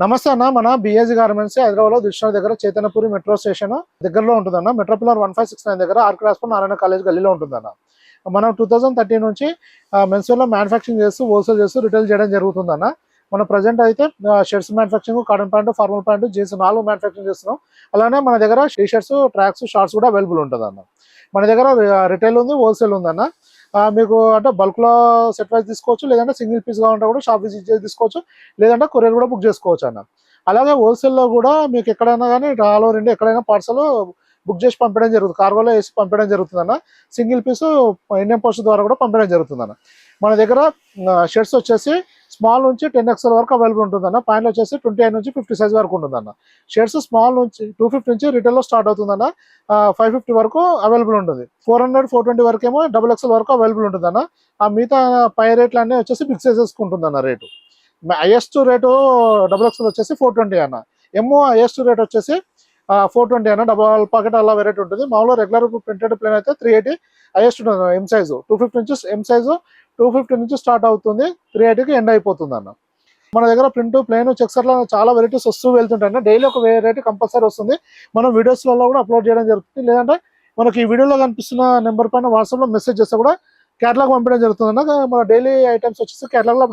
నమస్తే అన్న. మన బిఏజీ గార్మెంట్స్ హైదరాబాద్ దిల్షుక్ దగ్గర చైతన్యపురి మెట్రో స్టేషన్ దగ్గరలో ఉంటుందన్న. మెట్రో పిల్లర్ 1569 దగ్గర ఆర్క్ రాస్పూర్ నారాయణ కాలేజ్ గల్లీలో ఉంటుందన్న. మనం 2013 నుంచి మెన్స్వేర్లో మ్యానుఫ్యాక్చరింగ్ చేస్తూ హోల్సేల్ చేస్తూ రిటైల్ చేయడం జరుగుతుందన్న. మన ప్రజెంట్ అయితే shirts manufacturing, cotton pant, formal pant, jeans 4 manufacturing చేస్తున్నాం. అలానే మన దగ్గర టీ షర్ట్స్, ట్రాక్స్, షార్ట్స్ కూడా అవైలబుల్ ఉంటుందన్న. మన దగ్గర రిటైల్ ఉంది, హోల్సేల్ ఉందన్న. మీకు అంటే బల్క్లో సెట్ వైజ్ తీసుకోవచ్చు, లేదంటే సింగిల్ పీస్ కావాలంటే కూడా షాప్ విజిట్ చేసి తీసుకోవచ్చు, లేదంటే కొరియర్ కూడా బుక్ చేసుకోవచ్చు అన్న. అలాగే హోల్సేల్లో కూడా మీకు ఎక్కడైనా కానీ ఆల్ ఓవర్ ఇండియా ఎక్కడైనా పార్సల్ బుక్ చేసి పంపించడం జరుగుతుంది, కార్గోలో వేసి పంపించడం జరుగుతుంది అన్న. సింగిల్ పీసు ఇండియన్ పోస్ట్ ద్వారా కూడా పంపించడం జరుగుతుంది అన్న. మన దగ్గర షర్ట్స్ వచ్చేసి స్మాల్ నుంచి 10XL వరకు అవైలబుల్ ఉంటుందన్న. ప్యాంట్లు వచ్చేసి 28 నుంచి 50 సైజ్ వరకు ఉంటుందన్న. షర్ట్స్ స్మాల్ నుంచి 250 నుంచి రిటైల్లో స్టార్ట్ అవుతుందన్న. 550 వరకు అవైలబుల్ ఉంటుంది. 400, 420 వరకు ఏమో XXL వరకు అవైలబుల్ ఉంటుందన్న. ఆ మిగతా పై రేట్లు అన్నీ వచ్చేసి బిగ్ సైజెస్కి ఉంటుందన్న. రేటు హైయెస్ట్ రేటు XXL వచ్చేసి 420 అన్న. హైయెస్ట్ రేట్ వచ్చేసి 420 అన్న. డబల్ పాకెట్ అలా వెరైటీ ఉంటుంది. మామూలుగా రెగ్యులర్ ప్రింటెడ్ ప్లేన్ అయితే 380 హైయెస్ట్ ఉంటుంది. ఎం సైజు 250 నుంచి ఎం సైజు 250 నుంచి స్టార్ట్ అవుతుంది, 380కి ఎండ్ అయిపోతుంది అన్న. మన దగ్గర ప్రింట్, ప్లేన్, చెక్స్ అట్లా చాలా వెరైటీస్ వస్తూ వెళ్తుంటాయి అన్న. డైలీ ఒక వెరైటీ కంపల్సరీ వస్తుంది. మనం వీడియోస్లలో కూడా అప్లోడ్ చేయడం జరుగుతుంది. లేదంటే మనకి ఈ వీడియోలో కనిపిస్తున్న నెంబర్ పైన వాట్సాప్లో మెసేజ్ చేస్తే కూడా క్యాటలాగ్ పంపించడం జరుగుతుంది అన్న. మన డైలీ ఐటమ్స్ వచ్చేసి క్యాటలాగ్లో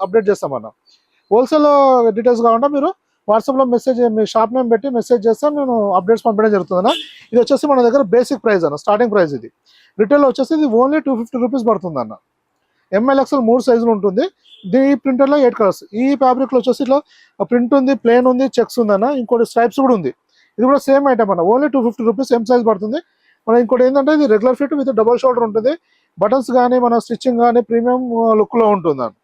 అప్డేట్ చేస్తామన్న. హోల్సేల్ డీటెయిల్స్ కావాలంటే మీరు వాట్సాప్లో మెసేజ్, మీ షాప్ నేమ్ పెట్టి మెసేజ్ చేస్తే నేను అప్డేట్స్ పంపించడం జరుగుతుంది అన్న. ఇది వచ్చేసి మన దగ్గర బేసిక్ ప్రైస్ అన్న, స్టార్టింగ్ ప్రైస్. ఇది రిటైల్ వచ్చేసి ఇది ఓన్లీ 250 రూపీస్ పడుతుంది అన్న. XL 3 సైజులు ఉంటుంది. ఈ ప్రింటర్లో 8 కలర్స్. ఈ ఫ్యాబ్రిక్లో వచ్చేసి ఇట్లా ప్రింట్ ఉంది, ప్లేన్ ఉంది, చెక్స్ ఉంది అన్న. ఇంకోటి స్ట్రైప్స్ కూడా ఉంది. ఇది కూడా సేమ్ ఐటమ్ అన్న. ఓన్లీ 250 రూపీస్ ఎం సైజ్ పడుతుంది. మన ఇంకోటి ఏంటంటే ఇది regular fit with double shoulder ఉంటుంది. బటన్స్ కానీ మన స్టిచ్చింగ్ కానీ ప్రీమియం లుక్లో ఉంటుంది అన్న.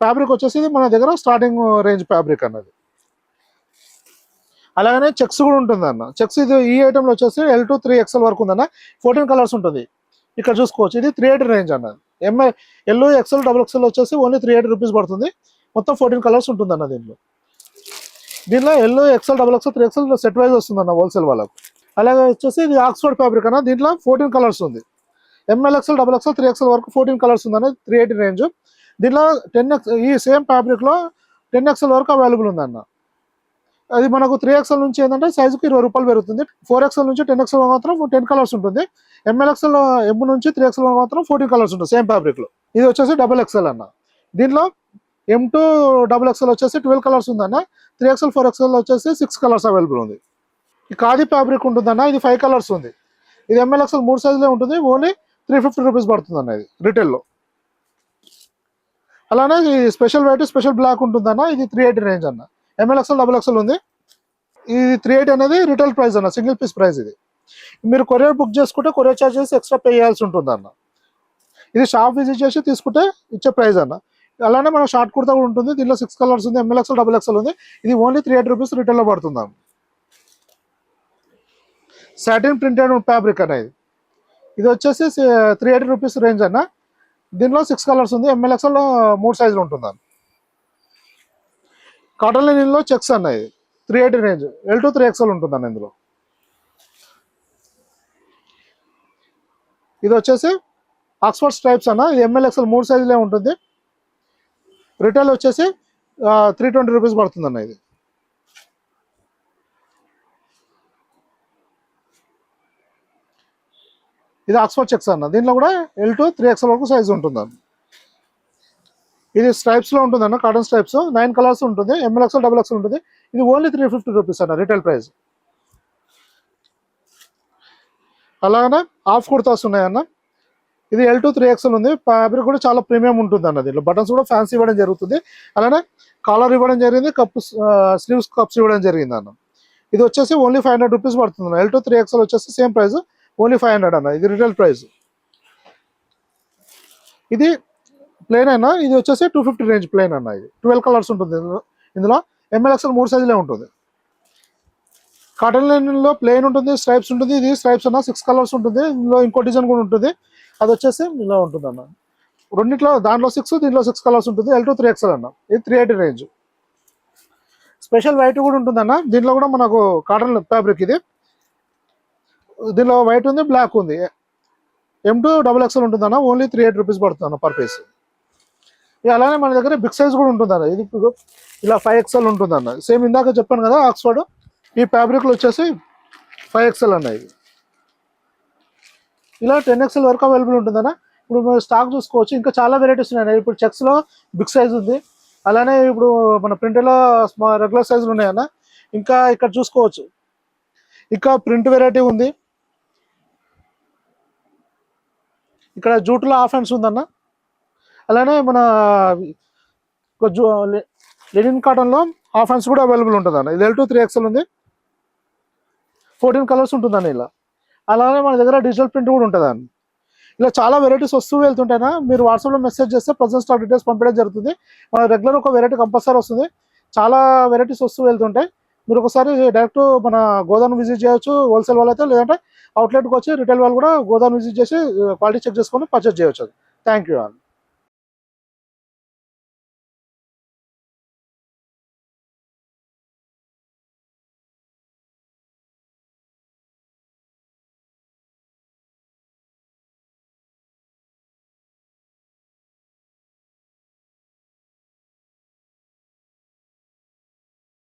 ఫ్యాబ్రిక్ వచ్చేసి ఇది మన దగ్గర స్టార్టింగ్ రేంజ్ ఫ్యాబ్రిక్ అన్నది. అలాగనే చెక్స్ కూడా ఉంటుంది అన్న. చెక్స్ ఇది ఈ ఐటెంలో వచ్చేసి L to 3XL వరకు ఉందన్న. 14 కలర్స్ ఉంటుంది. ఇక్కడ చూసుకోవచ్చు. ఇది 380 రేంజ్ అన్నది. XL, XXL వచ్చేసి ఓన్లీ 380 రూపీస్ పడుతుంది. మొత్తం 14 కలర్స్ ఉంటుంది అన్న. దీనిలో XL, XXL, 3XL set wise వస్తుంది అన్న హోల్సేల్ వాళ్ళకు. అలాగే వచ్చేసి ఇది ఆక్స్ఫర్డ్ ఫ్యాబ్రిక్ అన్న. దీంట్లో 14 కలర్స్ ఉంది. XL, XXL, 3XL వరకు 14 కలర్స్ ఉంది అన్న. 380 రేంజ్. దీంట్లో 10XL, ఈ సేమ్ ఫ్యాబ్రిక్లో 10XL వరకు అవైలబుల్ ఉందన్న. అది మనకు 3XL నుంచి ఏంటంటే సైజుకి 20 రూపాయలు పెరుగుతుంది. 4XL నుంచి 10XL మాత్రం 10 కలర్స్ ఉంటుంది. XL M నుంచి 3XL మాత్రం 14 కలర్స్ ఉంటుంది సేమ్ ఫ్యాబ్రిక్లో. ఇది వచ్చేసి XXL అన్న. దీంట్లో M to XXL వచ్చేసి 12 కలర్స్ ఉందన్న. 3XL, 4XL వచ్చేసి 6 కలర్స్ అవైలబుల్ ఉంది. ఈ ఖాదీ ఫ్యాబ్రిక్ ఉంటుందన్న. ఇది 5 కలర్స్ ఉంది. ఇది XL 3 సైజులో ఉంటుంది. ఓన్లీ 350 రూపీస్ పడుతుంది అన్న ఇది రిటైల్లో. అలానే ఈ స్పెషల్ వైట్, స్పెషల్ బ్లాక్ ఉంటుందన్న. ఇది 380 రేంజ్ అన్న. XL, XXL ఉంది. ఇది 380 అనేది రిటైల్ ప్రైస్ అన్న, సింగిల్ పీస్ ప్రైస్. ఇది మీరు కొరియర్ బుక్ చేసుకుంటే కొరియర్ ఛార్జెస్ ఎక్స్ట్రా పే చేయాల్సి ఉంటుంది అన్న. ఇది షాప్ విజిట్ చేసి తీసుకుంటే ఇచ్చే ప్రైస్ అన్న. అలానే మన షార్ట్ కుర్తా కూడా ఉంటుంది. దీనిలో 6 కలర్స్ ఉంది. XL, XXL ఉంది. ఇది ఓన్లీ 380 రూపీస్ రిటైల్లో పడుతుంది అన్న. సాటిన్ ప్రింటెడ్ ఫ్యాబ్రిక్ అన్న. ఇది వచ్చేసి 380 రూపీస్ రేంజ్ అన్న. దీనిలో 6 కలర్స్ ఉంది. XL 3 సైజులు ఉంటుంది అన్న. కాటన్ లైనింగ్లో చెక్స్ అన్న. ఇది 380 రేంజ్. L to 3XL ఉంటుంది అన్న. ఇందులో ఇది వచ్చేసి ఆక్స్ఫర్డ్ స్ట్రైప్స్ అన్న. ఇది XL 3 సైజులే ఉంటుంది. రిటైల్ వచ్చేసి 320 రూపీస్ పడుతుంది అన్న. ఇది ఆక్స్ఫర్డ్ చెక్స్ అన్న. దీంట్లో కూడా L to 3XL వరకు సైజు ఉంటుంది అన్న. ఇది స్ట్రైప్స్లో ఉంటుంది అన్న. కాటన్ స్ట్రైప్స్ 9 కలర్స్ ఉంటుంది. XL, XXL ఉంటుంది. ఇది ఓన్లీ 350 రూపీస్ అన్న రిటైల్ ప్రైస్. అలాగనే హాఫ్ కుర్తాస్ ఉన్నాయన్న. ఇది L to 3XL ఉంది. ఫ్యాబ్రిక్ కూడా చాలా ప్రీమియం ఉంటుంది అన్న. దీంట్లో బటన్స్ కూడా ఫ్యాన్సీ ఇవ్వడం జరుగుతుంది. అలానే కాలర్ ఇవ్వడం జరిగింది, స్లీవ్స్ కప్స్ ఇవ్వడం జరిగింది అన్న. ఇది వచ్చేసి ఓన్లీ 500 రూపీస్ పడుతుంది అన్న. L to 3XL వచ్చేసి సేమ్ ప్రైస్, ఓన్లీ 500 అన్న. ఇది రిటైల్ ప్రైస్. ఇది ప్లేన్ అయినా. ఇది వచ్చేసి 250 రేంజ్ ప్లేన్ అన్న. ఇది 12 కలర్స్ ఉంటుంది. ఇందులో XL 3 సైజులే ఉంటుంది. కాటన్ లైన్లో ప్లేన్ ఉంటుంది, స్ట్రైప్స్ ఉంటుంది. ఇది స్ట్రైప్స్ అన్న 6 కలర్స్ ఉంటుంది. ఇందులో ఇంకో డిజైన్ కూడా ఉంటుంది. అది వచ్చేసి ఇలా ఉంటుంది అన్న. రెండిట్లో దాంట్లో 6, దీంట్లో 6 కలర్స్ ఉంటుంది. L to 3XL అన్న. ఇది 380 రేంజ్. స్పెషల్ వైట్ కూడా ఉంటుంది అన్న. దీంట్లో కూడా మనకు కాటన్ ఫ్యాబ్రిక్. ఇది దీనిలో వైట్ ఉంది, బ్లాక్ ఉంది. M to XXL ఉంటుంది అన్న. ఓన్లీ 380 రూపీస్ పడుతుంది అన్న పర్ పీస్. అలానే మన దగ్గర బిగ్ సైజ్ కూడా ఉంటుందన్న. ఇది ఇలా 5XL ఉంటుందన్న. సేమ్ ఇందాక చెప్పాను కదా ఆక్స్ఫర్డ్, ఈ ఫ్యాబ్రిక్లు వచ్చేసి 5XL అన్న. ఇది ఇలా 10XL వరకు అవైలబుల్ ఉంటుందన్న. ఇప్పుడు మీరు స్టాక్ చూసుకోవచ్చు, ఇంకా చాలా వెరైటీస్ ఉన్నాయి. ఇప్పుడు చెక్స్లో బిగ్ సైజ్ ఉంది, అలానే ఇప్పుడు మన ప్రింటర్లో రెగ్యులర్ సైజులు ఉన్నాయన్న. ఇంకా ఇక్కడ చూసుకోవచ్చు, ఇంకా ప్రింట్ వెరైటీ ఉంది. ఇక్కడ జూట్లో హాఫ్ హ్యాండ్స్ ఉందన్న. అలానే మన లెనిన్ కాటన్లో హాఫ్ హ్యాండ్స్ కూడా అవైలబుల్ ఉంటుందన్న. ఇది L2 3XL ఉంది, 14 కలర్స్ ఉంటుందన్న ఇలా. అలానే మన దగ్గర డిజిటల్ ప్రింట్ కూడా ఉంటుందండి. ఇలా చాలా వెరైటీస్ వస్తూ వెళ్తుంటాయినా. మీరు వాట్సాప్లో మెసేజ్ చేస్తే ప్రజెంట్ స్టాక్ డీటెయిల్స్ పంపించడం జరుగుతుంది. మన రెగ్యులర్ ఒక వెరైటీ కంపల్సరీ వస్తుంది. చాలా వెరైటీస్ వస్తూ వెళ్తుంటాయి. మీరు ఒకసారి డైరెక్ట్ మన గోదాం విజిట్ చేయొచ్చు, హోల్సేల్ వాళ్ళు అయితే, లేదంటే అవుట్లెట్కి వచ్చి రిటైల్ వాళ్ళు కూడా గోదాం విజిట్ చేసి క్వాలిటీ చెక్ చేసుకొని పర్చేజ్ చేయొచ్చు. Thank you all.